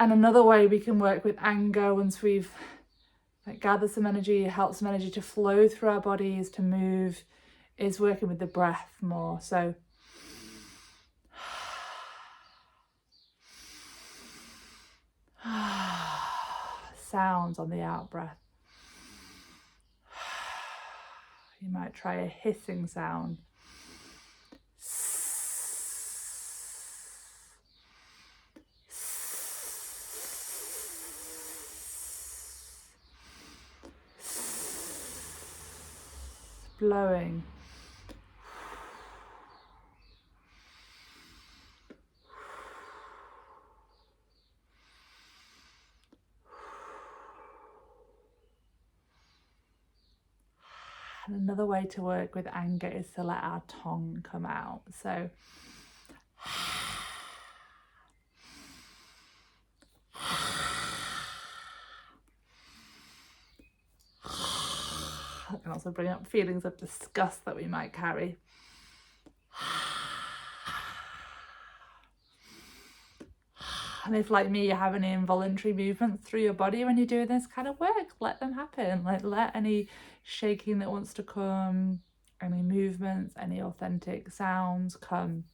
And another way we can work with anger once we've gathered some energy, help some energy to flow through our bodies, to move, is working with the breath more. So sounds on the out breath. You might try a hissing sound. Blowing. And another way to work with anger is to let our tongue come out. So that can also bring up feelings of disgust that we might carry. And if, like me, you have any involuntary movements through your body when you do this kind of work, let them happen. Like, let any shaking that wants to come, any movements, any authentic sounds come.